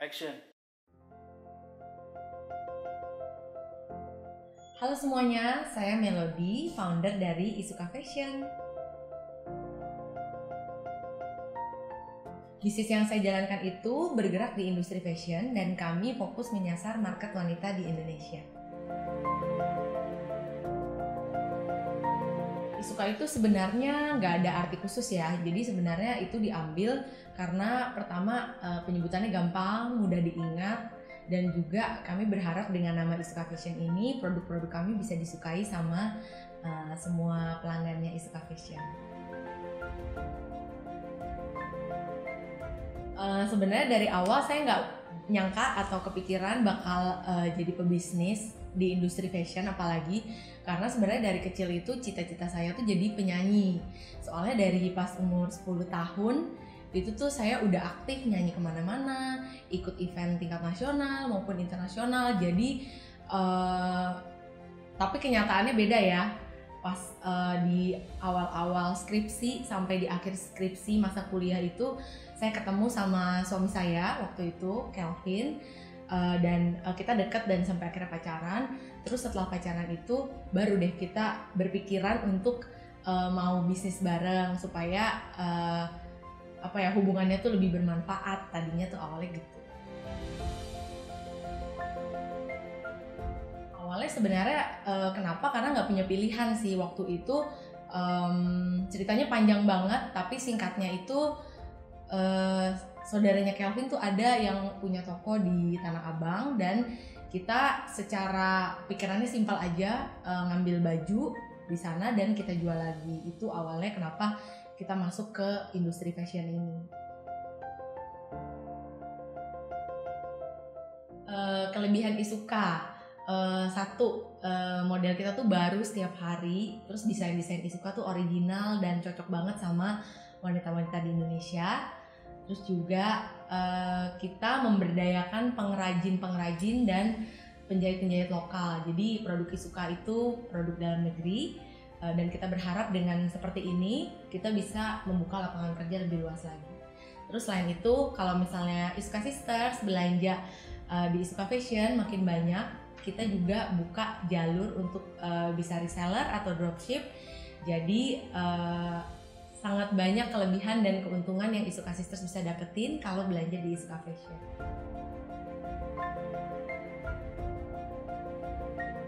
Action. Halo semuanya, saya Melody, founder dari Isuka Fashion. Bisnis yang saya jalankan itu bergerak di industri fashion dan kami fokus menyasar market wanita di Indonesia. Isuka itu sebenarnya nggak ada arti khusus ya, jadi sebenarnya itu diambil karena pertama penyebutannya gampang, mudah diingat, dan juga kami berharap dengan nama Isuka Fashion ini produk-produk kami bisa disukai sama semua pelanggannya Isuka Fashion. Sebenarnya dari awal saya nggak nyangka atau kepikiran bakal jadi pebisnis di industri fashion, apalagi karena sebenarnya dari kecil itu cita-cita saya tuh jadi penyanyi. Soalnya dari pas umur 10 tahun itu tuh saya udah aktif nyanyi kemana-mana, ikut event tingkat nasional maupun internasional. Jadi tapi kenyataannya beda ya. Pas di awal-awal skripsi sampai di akhir skripsi masa kuliah itu saya ketemu sama suami saya waktu itu, Kelvin, dan kita dekat dan sampai akhirnya pacaran. Terus setelah pacaran itu baru deh kita berpikiran untuk mau bisnis bareng supaya hubungannya tuh lebih bermanfaat. Tadinya tuh awalnya gitu. Awalnya sebenarnya kenapa? Karena nggak punya pilihan sih waktu itu. Ceritanya panjang banget, tapi singkatnya itu saudaranya Kelvin tuh ada yang punya toko di Tanah Abang, dan kita secara pikirannya simpel aja ngambil baju di sana dan kita jual lagi. Itu awalnya kenapa kita masuk ke industri fashion ini. Kelebihan Isuka, satu, model kita tuh baru setiap hari, terus desain-desain Isuka tuh original dan cocok banget sama wanita-wanita di Indonesia. Terus juga kita memberdayakan pengrajin-pengrajin dan penjahit-penjahit lokal. Jadi produk Isuka itu produk dalam negeri, dan kita berharap dengan seperti ini kita bisa membuka lapangan kerja lebih luas lagi. Terus selain itu, kalau misalnya Isuka Sisters belanja di Isuka Fashion makin banyak, kita juga buka jalur untuk bisa reseller atau dropship. Jadi sangat banyak kelebihan dan keuntungan yang Isuka Sisters bisa dapetin kalau belanja di Isuka Fashion.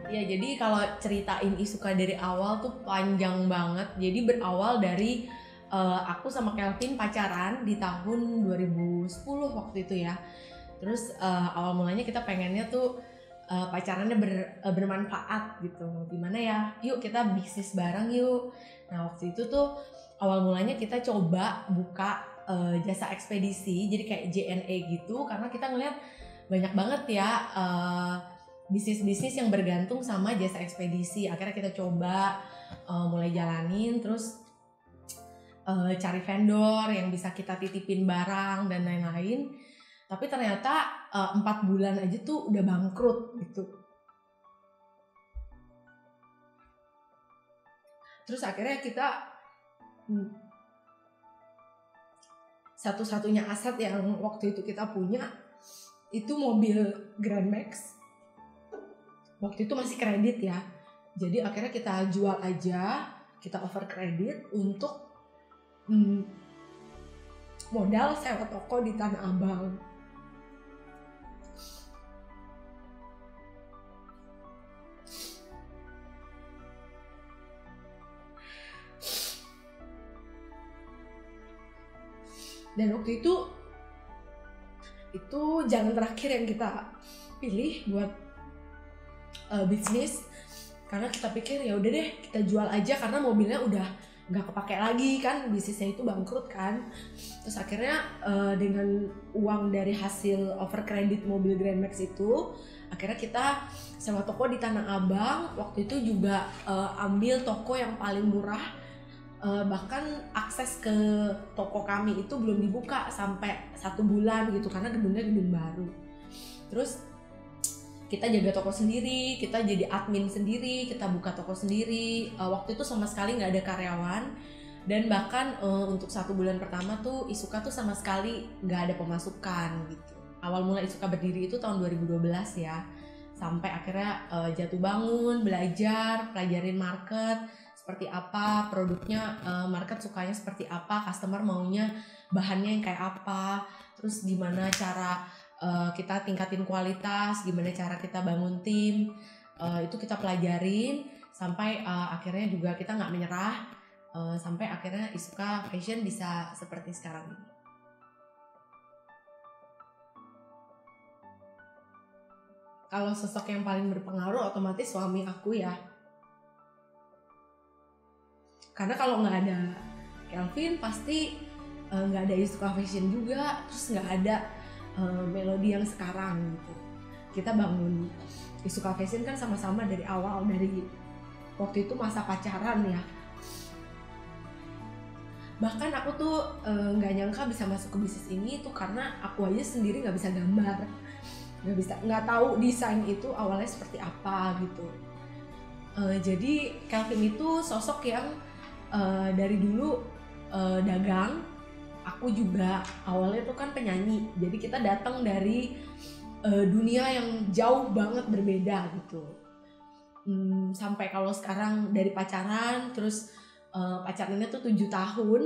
Ya, jadi kalau ceritain Isuka dari awal tuh panjang banget. Jadi berawal dari aku sama Kelvin pacaran di tahun 2010 waktu itu ya. Terus awal mulanya kita pengennya tuh pacarannya bermanfaat gitu. Gimana ya? Yuk kita bisnis bareng yuk. Nah, waktu itu tuh awal mulanya kita coba buka jasa ekspedisi, jadi kayak JNE gitu, karena kita ngeliat banyak banget ya bisnis-bisnis yang bergantung sama jasa ekspedisi. Akhirnya kita coba mulai jalanin, terus cari vendor yang bisa kita titipin barang dan lain-lain. Tapi ternyata 4 bulan aja tuh udah bangkrut gitu. Terus akhirnya kita satu-satunya aset yang waktu itu kita punya itu mobil Grand Max. Waktu itu masih kredit ya. Jadi akhirnya kita jual aja, kita over kredit untuk modal sewa toko di Tanah Abang. Dan waktu itu jalan terakhir yang kita pilih buat bisnis, karena kita pikir ya udah deh kita jual aja karena mobilnya udah nggak kepake lagi kan, bisnisnya itu bangkrut kan. Terus akhirnya dengan uang dari hasil over credit mobil Grand Max itu, akhirnya kita sewa toko di Tanah Abang. Waktu itu juga ambil toko yang paling murah. Bahkan akses ke toko kami itu belum dibuka sampai 1 bulan gitu, karena gedungnya gedung baru. Terus kita jaga toko sendiri, kita jadi admin sendiri, kita buka toko sendiri. Waktu itu sama sekali nggak ada karyawan, dan bahkan untuk 1 bulan pertama tuh Isuka tuh sama sekali nggak ada pemasukan gitu. awal mula Isuka berdiri itu tahun 2012 ya, sampai akhirnya jatuh bangun, belajar, pelajarin market seperti apa, produknya market sukanya seperti apa, customer maunya bahannya yang kayak apa, terus gimana cara kita tingkatin kualitas, gimana cara kita bangun tim, itu kita pelajarin sampai akhirnya juga kita nggak menyerah, sampai akhirnya Isuka Fashion bisa seperti sekarang ini. Kalau sosok yang paling berpengaruh otomatis suami aku ya. Karena kalau nggak ada Kelvin pasti nggak ada Isuka Fashion juga, terus nggak ada Melody yang sekarang gitu. Kita bangun Isuka Fashion kan sama-sama dari awal, dari waktu itu masa pacaran ya. Bahkan aku tuh nggak nyangka bisa masuk ke bisnis ini tuh karena aku aja sendiri nggak bisa gambar, nggak tahu desain itu awalnya seperti apa gitu. Jadi Kelvin itu sosok yang dari dulu dagang. Aku juga awalnya tuh kan penyanyi, jadi kita datang dari dunia yang jauh banget berbeda gitu. Sampai kalau sekarang dari pacaran, terus pacarannya tuh 7 tahun,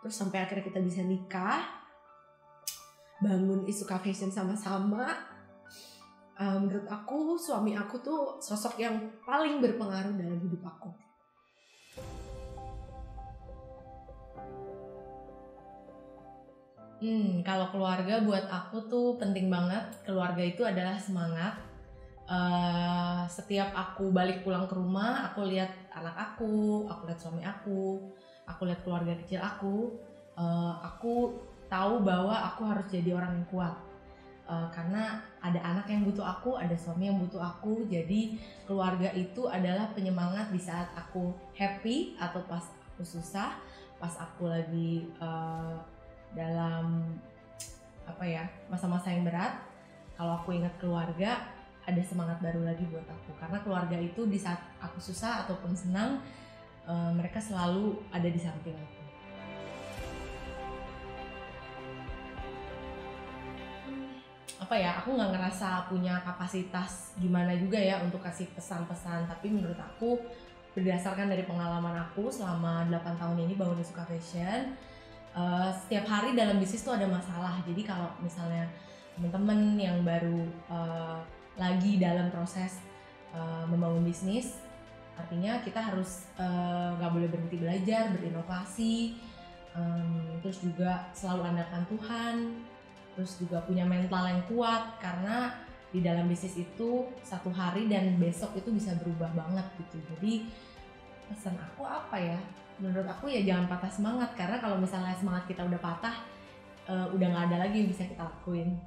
terus sampai akhirnya kita bisa nikah, bangun Isuka Fashion sama-sama. Menurut aku suami aku tuh sosok yang paling berpengaruh dalam hidup aku. Kalau keluarga buat aku tuh penting banget. Keluarga itu adalah semangat. Setiap aku balik pulang ke rumah, aku lihat anak aku lihat suami aku lihat keluarga kecil aku tahu bahwa aku harus jadi orang yang kuat. Karena ada anak yang butuh aku, ada suami yang butuh aku. Jadi keluarga itu adalah penyemangat di saat aku happy atau pas aku susah, pas aku lagi dalam masa-masa yang berat. Kalau aku ingat keluarga, ada semangat baru lagi buat aku, karena keluarga itu di saat aku susah ataupun senang, mereka selalu ada di samping aku. Aku nggak ngerasa punya kapasitas gimana juga ya untuk kasih pesan-pesan, tapi menurut aku berdasarkan dari pengalaman aku selama 8 tahun ini bangun Isuka Fashion, setiap hari dalam bisnis tuh ada masalah. Jadi kalau misalnya teman-teman yang baru lagi dalam proses membangun bisnis, artinya kita harus nggak boleh berhenti belajar, berinovasi, terus juga selalu andalkan Tuhan, terus juga punya mental yang kuat, karena di dalam bisnis itu satu hari dan besok itu bisa berubah banget gitu. Jadi pesan aku apa ya? Menurut aku ya jangan patah semangat, karena kalau misalnya semangat kita udah patah, udah nggak ada lagi yang bisa kita lakuin.